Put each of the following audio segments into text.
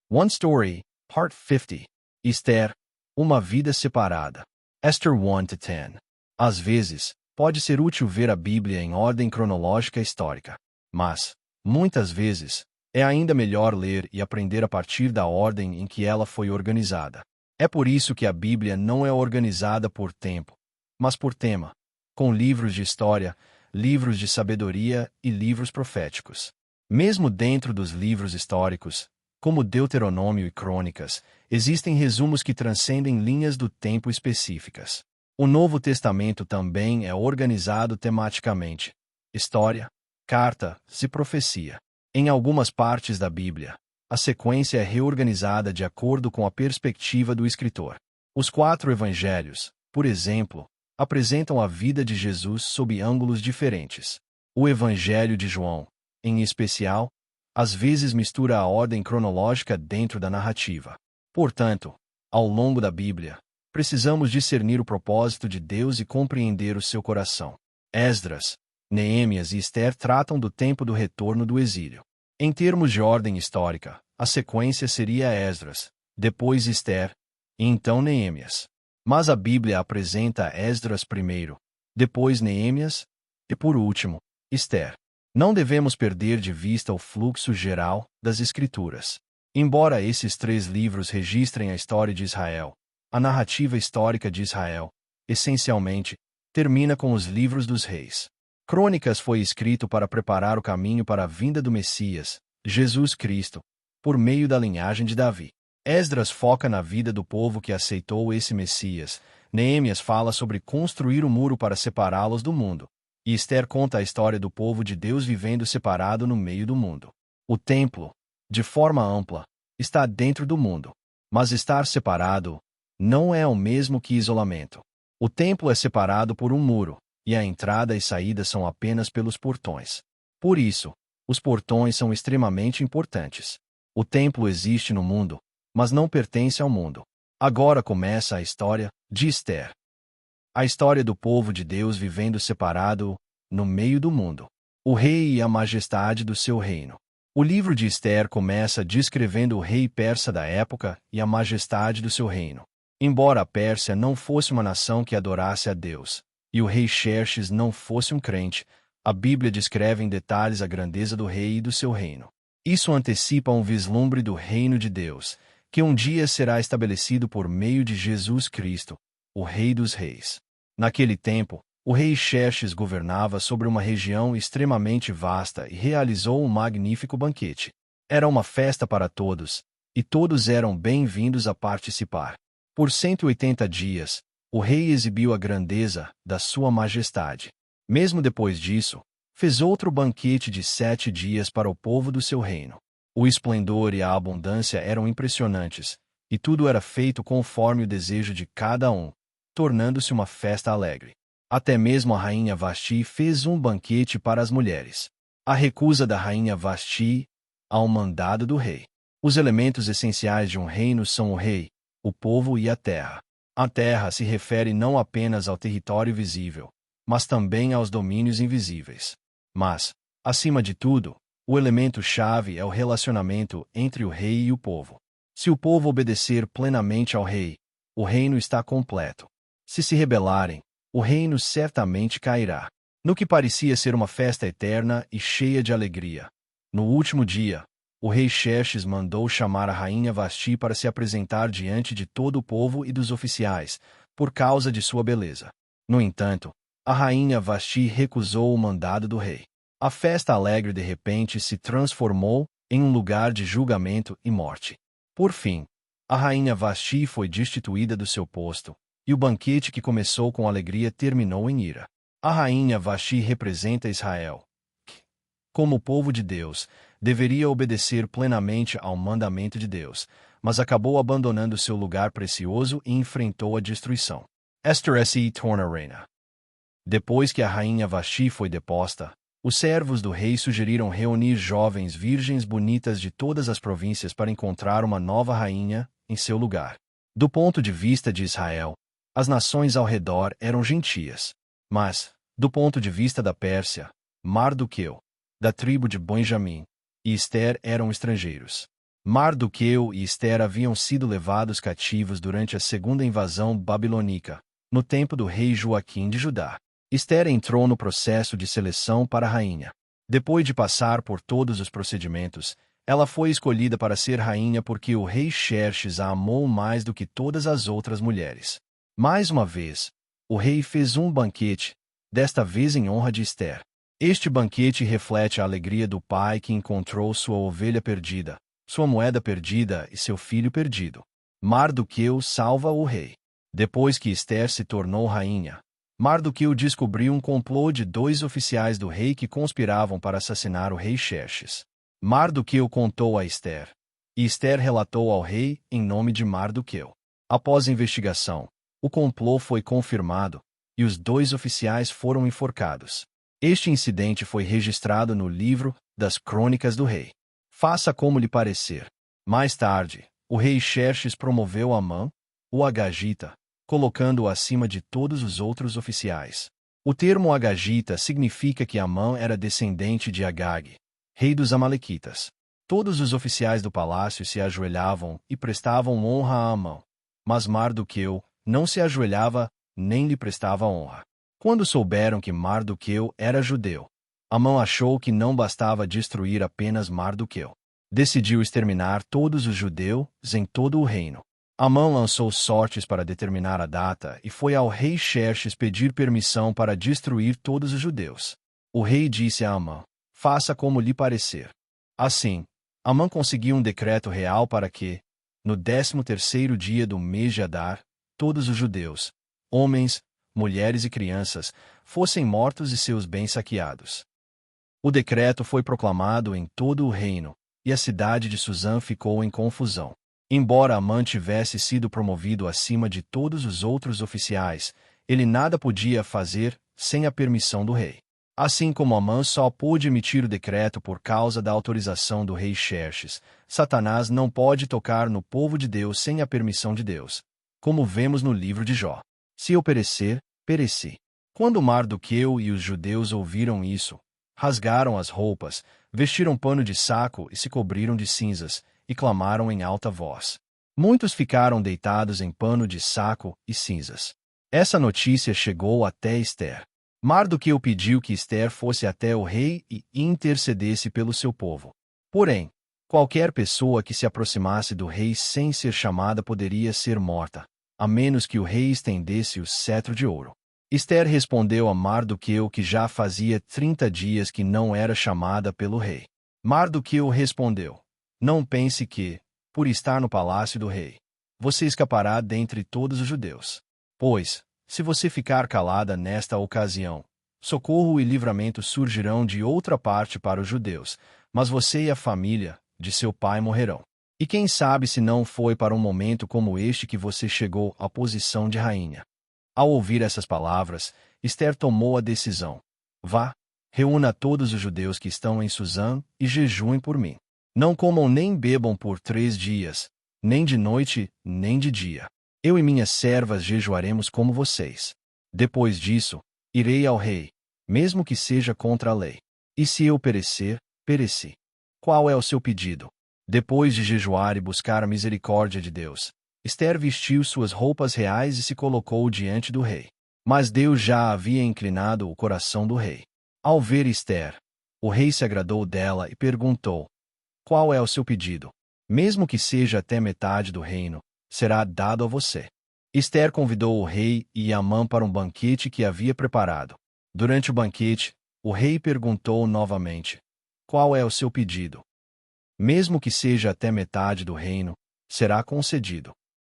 One Story, Part 50. Esther, uma vida separada. Esther 1-10. Às vezes, pode ser útil ver a Bíblia em ordem cronológica histórica. Mas, muitas vezes, é ainda melhor ler e aprender a partir da ordem em que ela foi organizada. É por isso que a Bíblia não é organizada por tempo, mas por tema, com livros de história, livros de sabedoria e livros proféticos. Mesmo dentro dos livros históricos, como Deuteronômio e Crônicas, existem resumos que transcendem linhas do tempo específicas. O Novo Testamento também é organizado tematicamente: história, carta e profecia. Em algumas partes da Bíblia, a sequência é reorganizada de acordo com a perspectiva do escritor. Os 4 evangelhos, por exemplo, apresentam a vida de Jesus sob ângulos diferentes. O Evangelho de João, em especial, às vezes mistura a ordem cronológica dentro da narrativa. Portanto, ao longo da Bíblia, precisamos discernir o propósito de Deus e compreender o seu coração. Esdras, Neemias e Esther tratam do tempo do retorno do exílio. Em termos de ordem histórica, a sequência seria Esdras, depois Esther, e então Neemias. Mas a Bíblia apresenta Esdras primeiro, depois Neemias, e por último, Esther. Não devemos perder de vista o fluxo geral das Escrituras. Embora esses 3 livros registrem a história de Israel, a narrativa histórica de Israel, essencialmente, termina com os livros dos reis. Crônicas foi escrito para preparar o caminho para a vinda do Messias, Jesus Cristo, por meio da linhagem de Davi. Esdras foca na vida do povo que aceitou esse Messias. Neemias fala sobre construir o muro para separá-los do mundo. E Esther conta a história do povo de Deus vivendo separado no meio do mundo. O templo, de forma ampla, está dentro do mundo. Mas estar separado não é o mesmo que isolamento. O templo é separado por um muro, e a entrada e saída são apenas pelos portões. Por isso, os portões são extremamente importantes. O templo existe no mundo, mas não pertence ao mundo. Agora começa a história de Esther. A história do povo de Deus vivendo separado no meio do mundo. O rei e a majestade do seu reino. O livro de Esther começa descrevendo o rei persa da época e a majestade do seu reino. Embora a Pérsia não fosse uma nação que adorasse a Deus, e o rei Xerxes não fosse um crente, a Bíblia descreve em detalhes a grandeza do rei e do seu reino. Isso antecipa um vislumbre do reino de Deus, que um dia será estabelecido por meio de Jesus Cristo, o Rei dos Reis. Naquele tempo, o rei Xerxes governava sobre uma região extremamente vasta e realizou um magnífico banquete. Era uma festa para todos, e todos eram bem-vindos a participar. Por 180 dias, o rei exibiu a grandeza da sua majestade. Mesmo depois disso, fez outro banquete de 7 dias para o povo do seu reino. O esplendor e a abundância eram impressionantes, e tudo era feito conforme o desejo de cada um, tornando-se uma festa alegre. Até mesmo a rainha Vasti fez um banquete para as mulheres. A recusa da rainha Vasti ao mandado do rei. Os elementos essenciais de um reino são o rei, o povo e a terra. A terra se refere não apenas ao território visível, mas também aos domínios invisíveis. Mas, acima de tudo, o elemento-chave é o relacionamento entre o rei e o povo. Se o povo obedecer plenamente ao rei, o reino está completo. Se rebelarem, o reino certamente cairá. No que parecia ser uma festa eterna e cheia de alegria. No último dia, o rei Xerxes mandou chamar a rainha Vasti para se apresentar diante de todo o povo e dos oficiais, por causa de sua beleza. No entanto, a rainha Vasti recusou o mandado do rei. A festa alegre de repente se transformou em um lugar de julgamento e morte. Por fim, a rainha Vasti foi destituída do seu posto, e o banquete que começou com alegria terminou em ira. A rainha Vasti representa Israel, que, como povo de Deus, deveria obedecer plenamente ao mandamento de Deus, mas acabou abandonando seu lugar precioso e enfrentou a destruição. Esther se torna reina. Depois que a rainha Vasti foi deposta, os servos do rei sugeriram reunir jovens virgens bonitas de todas as províncias para encontrar uma nova rainha em seu lugar. Do ponto de vista de Israel, as nações ao redor eram gentias. Mas, do ponto de vista da Pérsia, Mardoqueu, da tribo de Benjamim, e Esther eram estrangeiros. Mardoqueu e Ester haviam sido levados cativos durante a segunda invasão babilônica, no tempo do rei Joaquim de Judá. Ester entrou no processo de seleção para rainha. Depois de passar por todos os procedimentos, ela foi escolhida para ser rainha porque o rei Xerxes a amou mais do que todas as outras mulheres. Mais uma vez, o rei fez um banquete, desta vez em honra de Ester. Este banquete reflete a alegria do pai que encontrou sua ovelha perdida, sua moeda perdida e seu filho perdido. Mardoqueu salva o rei. Depois que Ester se tornou rainha, Mardoqueu descobriu um complô de 2 oficiais do rei que conspiravam para assassinar o rei Xerxes. Mardoqueu contou a Ester, e Ester relatou ao rei em nome de Mardoqueu. Após a investigação, o complô foi confirmado, e os 2 oficiais foram enforcados. Este incidente foi registrado no livro das Crônicas do Rei. Faça como lhe parecer. Mais tarde, o rei Xerxes promoveu Amã, o Agagita, colocando-o acima de todos os outros oficiais. O termo Agagita significa que Amã era descendente de Agag, rei dos Amalequitas. Todos os oficiais do palácio se ajoelhavam e prestavam honra a Amã, mas Mardoqueu não se ajoelhava nem lhe prestava honra. Quando souberam que Mardoqueu era judeu, Amã achou que não bastava destruir apenas Mardoqueu. Decidiu exterminar todos os judeus em todo o reino. Amã lançou sortes para determinar a data e foi ao rei Xerxes pedir permissão para destruir todos os judeus. O rei disse a Amã: faça como lhe parecer. Assim, Amã conseguiu um decreto real para que, no 13º dia do mês de Adar, todos os judeus, homens, mulheres e crianças, fossem mortos e seus bens saqueados. O decreto foi proclamado em todo o reino, e a cidade de Suzã ficou em confusão. Embora Amã tivesse sido promovido acima de todos os outros oficiais, ele nada podia fazer sem a permissão do rei. Assim como Amã só pôde emitir o decreto por causa da autorização do rei Xerxes, Satanás não pode tocar no povo de Deus sem a permissão de Deus, como vemos no livro de Jó. Se eu perecer, pereci. Quando Mardoqueu e os judeus ouviram isso, rasgaram as roupas, vestiram pano de saco e se cobriram de cinzas, e clamaram em alta voz. Muitos ficaram deitados em pano de saco e cinzas. Essa notícia chegou até Ester. Mardoqueu pediu que Ester fosse até o rei e intercedesse pelo seu povo. Porém, qualquer pessoa que se aproximasse do rei sem ser chamada poderia ser morta, a menos que o rei estendesse o cetro de ouro. Ester respondeu a Mardoqueu que já fazia 30 dias que não era chamada pelo rei. Mardoqueu respondeu: não pense que, por estar no palácio do rei, você escapará dentre todos os judeus. Pois, se você ficar calada nesta ocasião, socorro e livramento surgirão de outra parte para os judeus, mas você e a família de seu pai morrerão. E quem sabe se não foi para um momento como este que você chegou à posição de rainha. Ao ouvir essas palavras, Ester tomou a decisão: vá, reúna todos os judeus que estão em Suzã e jejuem por mim. Não comam nem bebam por 3 dias, nem de noite, nem de dia. Eu e minhas servas jejuaremos como vocês. Depois disso, irei ao rei, mesmo que seja contra a lei. E se eu perecer, pereci. Qual é o seu pedido? Depois de jejuar e buscar a misericórdia de Deus, Ester vestiu suas roupas reais e se colocou diante do rei. Mas Deus já havia inclinado o coração do rei. Ao ver Ester, o rei se agradou dela e perguntou: qual é o seu pedido? Mesmo que seja até metade do reino, será dado a você. Ester convidou o rei e Amã para um banquete que havia preparado. Durante o banquete, o rei perguntou novamente: qual é o seu pedido? Mesmo que seja até metade do reino, será concedido.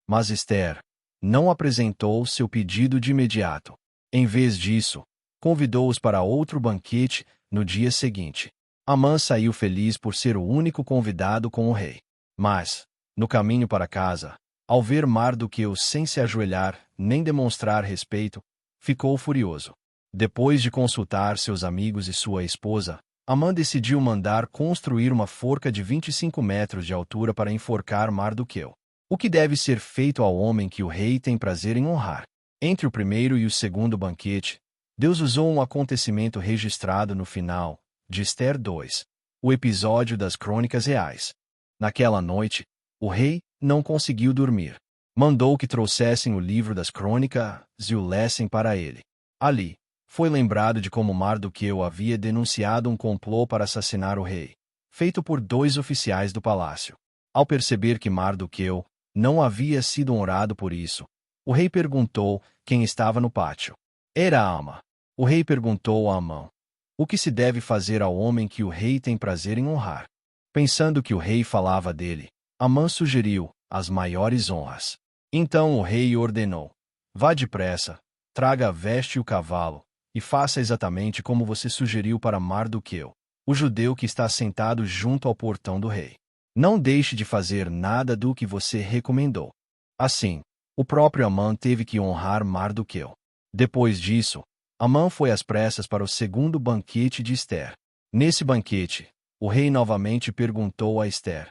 Mas Ester não apresentou seu pedido de imediato. Em vez disso, convidou-os para outro banquete no dia seguinte. Amã saiu feliz por ser o único convidado com o rei. Mas, no caminho para casa, ao ver Mardoqueu sem se ajoelhar nem demonstrar respeito, ficou furioso. Depois de consultar seus amigos e sua esposa, Amã decidiu mandar construir uma forca de 25 metros de altura para enforcar Mardoqueu. O que deve ser feito ao homem que o rei tem prazer em honrar? Entre o primeiro e o segundo banquete, Deus usou um acontecimento registrado no final de Ester 2, o episódio das Crônicas Reais. Naquela noite, o rei não conseguiu dormir. Mandou que trouxessem o livro das crônicas e o lessem para ele. Ali, foi lembrado de como Mardoqueu havia denunciado um complô para assassinar o rei, feito por 2 oficiais do palácio. Ao perceber que Mardoqueu não havia sido honrado por isso, o rei perguntou quem estava no pátio. Era Ama. O rei perguntou a Amã: o que se deve fazer ao homem que o rei tem prazer em honrar? Pensando que o rei falava dele, Amã sugeriu as maiores honras. Então o rei ordenou: vá depressa, traga a veste e o cavalo, e faça exatamente como você sugeriu para Mardoqueu, o judeu que está sentado junto ao portão do rei. Não deixe de fazer nada do que você recomendou. Assim, o próprio Amã teve que honrar Mardoqueu. Depois disso, Amã foi às pressas para o segundo banquete de Ester. Nesse banquete, o rei novamente perguntou a Ester: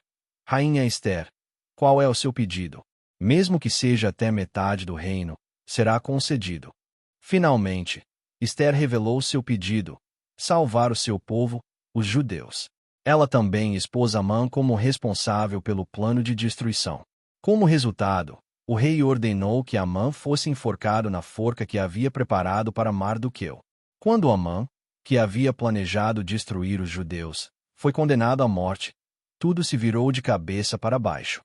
Rainha Ester, qual é o seu pedido? Mesmo que seja até metade do reino, será concedido. Finalmente, Ester revelou seu pedido: salvar o seu povo, os judeus. Ela também expôs Amã como responsável pelo plano de destruição. Como resultado, o rei ordenou que Amã fosse enforcado na forca que havia preparado para Mardoqueu. Quando Amã, que havia planejado destruir os judeus, foi condenado à morte, tudo se virou de cabeça para baixo.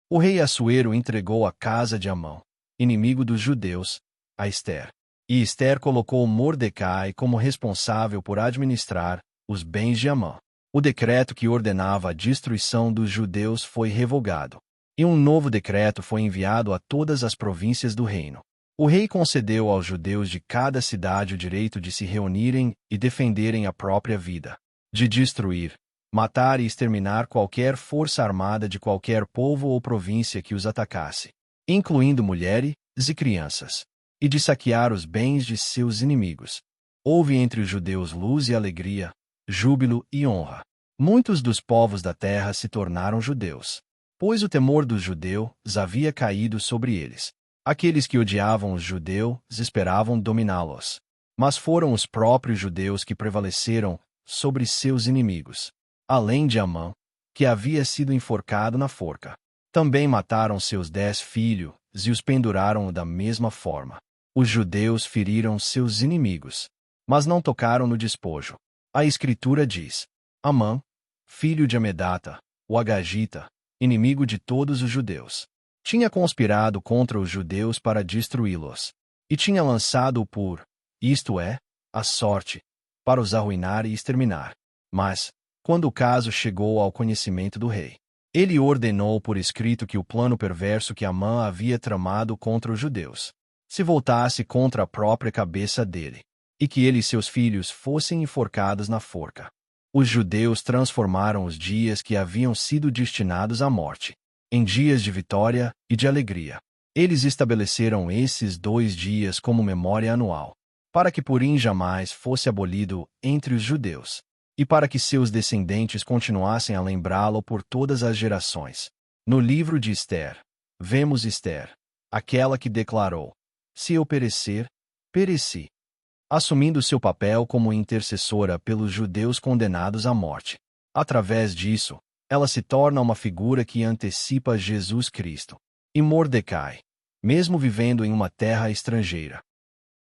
O rei Assuero entregou a casa de Amã, inimigo dos judeus, a Ester. E Ester colocou Mordecai como responsável por administrar os bens de Amã. O decreto que ordenava a destruição dos judeus foi revogado, e um novo decreto foi enviado a todas as províncias do reino. O rei concedeu aos judeus de cada cidade o direito de se reunirem e defenderem a própria vida, de destruir, matar e exterminar qualquer força armada de qualquer povo ou província que os atacasse, incluindo mulheres e crianças, e de saquear os bens de seus inimigos. Houve entre os judeus luz e alegria, júbilo e honra. Muitos dos povos da terra se tornaram judeus, pois o temor dos judeus havia caído sobre eles. Aqueles que odiavam os judeus esperavam dominá-los, mas foram os próprios judeus que prevaleceram sobre seus inimigos. Além de Amã, que havia sido enforcado na forca, também mataram seus 10 filhos e os penduraram da mesma forma. Os judeus feriram seus inimigos, mas não tocaram no despojo. A Escritura diz: Amã, filho de Amedata, o Agagita, inimigo de todos os judeus, tinha conspirado contra os judeus para destruí-los, e tinha lançado-o por, isto é, a sorte, para os arruinar e exterminar. Mas, quando o caso chegou ao conhecimento do rei, ele ordenou por escrito que o plano perverso que Amã havia tramado contra os judeus se voltasse contra a própria cabeça dele, e que ele e seus filhos fossem enforcados na forca. Os judeus transformaram os dias que haviam sido destinados à morte em dias de vitória e de alegria. Eles estabeleceram esses 2 dias como memória anual, para que Purim jamais fosse abolido entre os judeus, e para que seus descendentes continuassem a lembrá-lo por todas as gerações. No livro de Ester, vemos Ester, aquela que declarou: se eu perecer, pereci, assumindo seu papel como intercessora pelos judeus condenados à morte. Através disso, ela se torna uma figura que antecipa Jesus Cristo. E Mordecai, mesmo vivendo em uma terra estrangeira,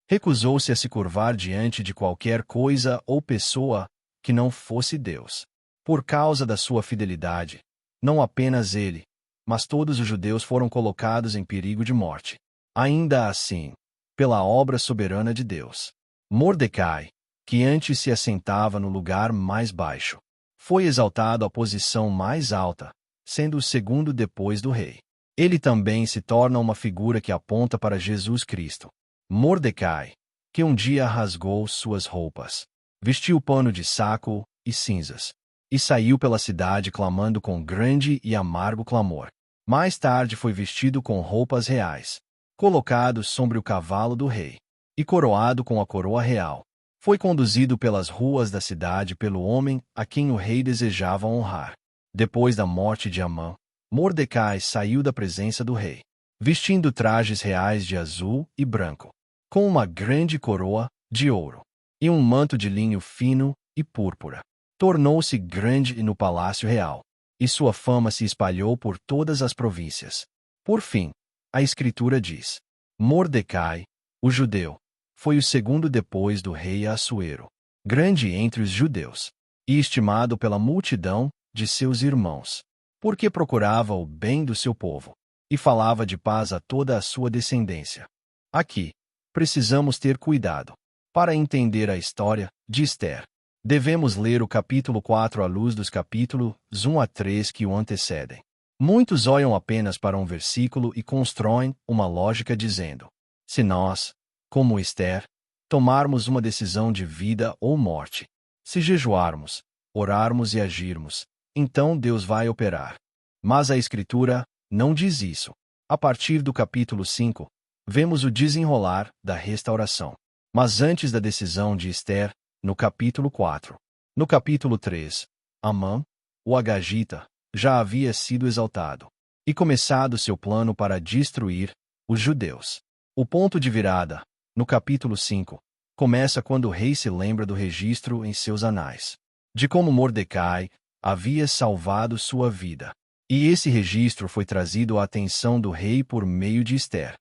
recusou-se a se curvar diante de qualquer coisa ou pessoa que não fosse Deus. Por causa da sua fidelidade, não apenas ele, mas todos os judeus foram colocados em perigo de morte. Ainda assim, pela obra soberana de Deus, Mordecai, que antes se assentava no lugar mais baixo, foi exaltado à posição mais alta, sendo o segundo depois do rei. Ele também se torna uma figura que aponta para Jesus Cristo. Mordecai, que um dia rasgou suas roupas, vestiu pano de saco e cinzas, e saiu pela cidade clamando com grande e amargo clamor. Mais tarde foi vestido com roupas reais, colocado sobre o cavalo do rei, e coroado com a coroa real. Foi conduzido pelas ruas da cidade pelo homem a quem o rei desejava honrar. Depois da morte de Amã, Mordecai saiu da presença do rei, vestindo trajes reais de azul e branco, com uma grande coroa de ouro, e um manto de linho fino e púrpura. Tornou-se grande no palácio real. e sua fama se espalhou por todas as províncias. Por fim, a Escritura diz: Mordecai, o judeu, foi o segundo depois do rei Assuero, grande entre os judeus, e estimado pela multidão de seus irmãos, porque procurava o bem do seu povo, e falava de paz a toda a sua descendência. Aqui, precisamos ter cuidado. Para entender a história de Ester, devemos ler o capítulo 4 à luz dos capítulos 1 a 3 que o antecedem. Muitos olham apenas para um versículo e constroem uma lógica dizendo: se nós, como Ester, tomarmos uma decisão de vida ou morte, se jejuarmos, orarmos e agirmos, então Deus vai operar. Mas a Escritura não diz isso. A partir do capítulo 5, vemos o desenrolar da restauração. Mas antes da decisão de Ester, no capítulo 4. No capítulo 3, Amã, o Agagita, já havia sido exaltado e começado seu plano para destruir os judeus. O ponto de virada, no capítulo 5, começa quando o rei se lembra do registro em seus anais, de como Mordecai havia salvado sua vida. E esse registro foi trazido à atenção do rei por meio de Ester.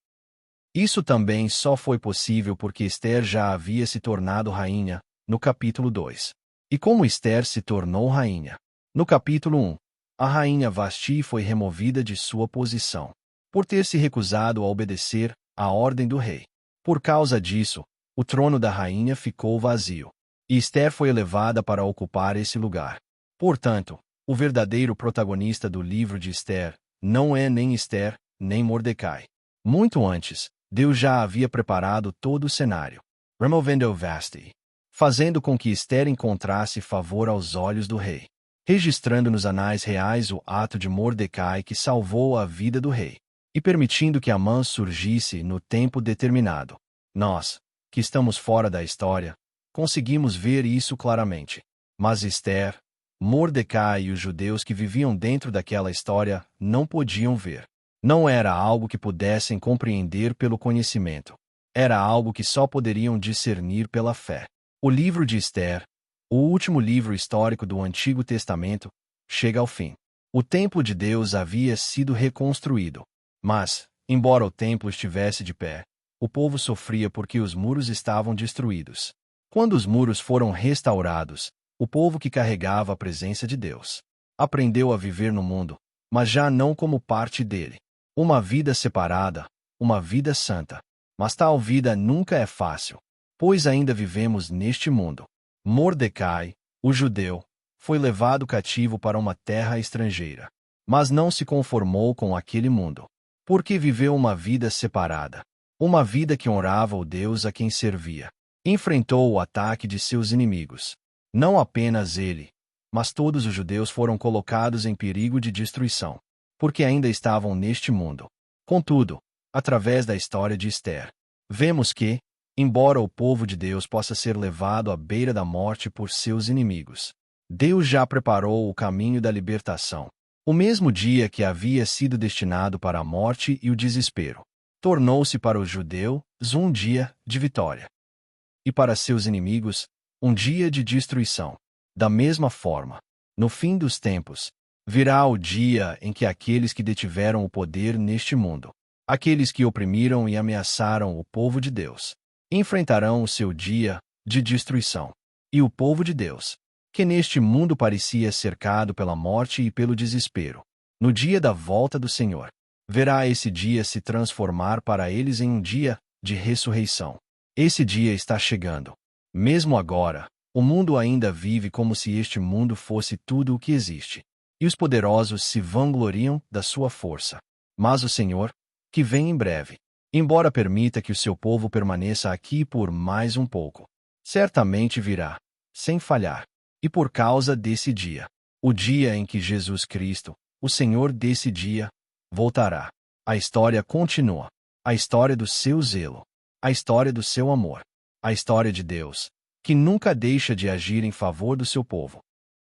Isso também só foi possível porque Ester já havia se tornado rainha, no capítulo 2. E como Ester se tornou rainha? No capítulo 1, a rainha Vasti foi removida de sua posição, por ter se recusado a obedecer à ordem do rei. Por causa disso, o trono da rainha ficou vazio, e Ester foi elevada para ocupar esse lugar. Portanto, o verdadeiro protagonista do livro de Ester não é nem Ester, nem Mordecai. Muito antes, Deus já havia preparado todo o cenário, removendo Vasti, fazendo com que Ester encontrasse favor aos olhos do rei, registrando nos anais reais o ato de Mordecai que salvou a vida do rei, e permitindo que Amã surgisse no tempo determinado. Nós, que estamos fora da história, conseguimos ver isso claramente. Mas Ester, Mordecai e os judeus que viviam dentro daquela história não podiam ver. Não era algo que pudessem compreender pelo conhecimento. Era algo que só poderiam discernir pela fé. O livro de Ester, o último livro histórico do Antigo Testamento, chega ao fim. O templo de Deus havia sido reconstruído. Mas, embora o templo estivesse de pé, o povo sofria porque os muros estavam destruídos. Quando os muros foram restaurados, o povo que carregava a presença de Deus aprendeu a viver no mundo, mas já não como parte dele. Uma vida separada, uma vida santa. Mas tal vida nunca é fácil, pois ainda vivemos neste mundo. Mordecai, o judeu, foi levado cativo para uma terra estrangeira, mas não se conformou com aquele mundo, porque viveu uma vida separada, uma vida que honrava o Deus a quem servia. Enfrentou o ataque de seus inimigos. Não apenas ele, mas todos os judeus foram colocados em perigo de destruição, porque ainda estavam neste mundo. Contudo, através da história de Ester, vemos que, embora o povo de Deus possa ser levado à beira da morte por seus inimigos, Deus já preparou o caminho da libertação. O mesmo dia que havia sido destinado para a morte e o desespero, tornou-se para os judeus um dia de vitória, e para seus inimigos, um dia de destruição. Da mesma forma, no fim dos tempos, virá o dia em que aqueles que detiveram o poder neste mundo, aqueles que oprimiram e ameaçaram o povo de Deus, enfrentarão o seu dia de destruição. E o povo de Deus, que neste mundo parecia cercado pela morte e pelo desespero, no dia da volta do Senhor, verá esse dia se transformar para eles em um dia de ressurreição. Esse dia está chegando. Mesmo agora, o mundo ainda vive como se este mundo fosse tudo o que existe, e os poderosos se vangloriam da sua força. Mas o Senhor, que vem em breve, embora permita que o seu povo permaneça aqui por mais um pouco, certamente virá, sem falhar. E por causa desse dia, o dia em que Jesus Cristo, o Senhor desse dia, voltará, a história continua, a história do seu zelo, a história do seu amor, a história de Deus, que nunca deixa de agir em favor do seu povo.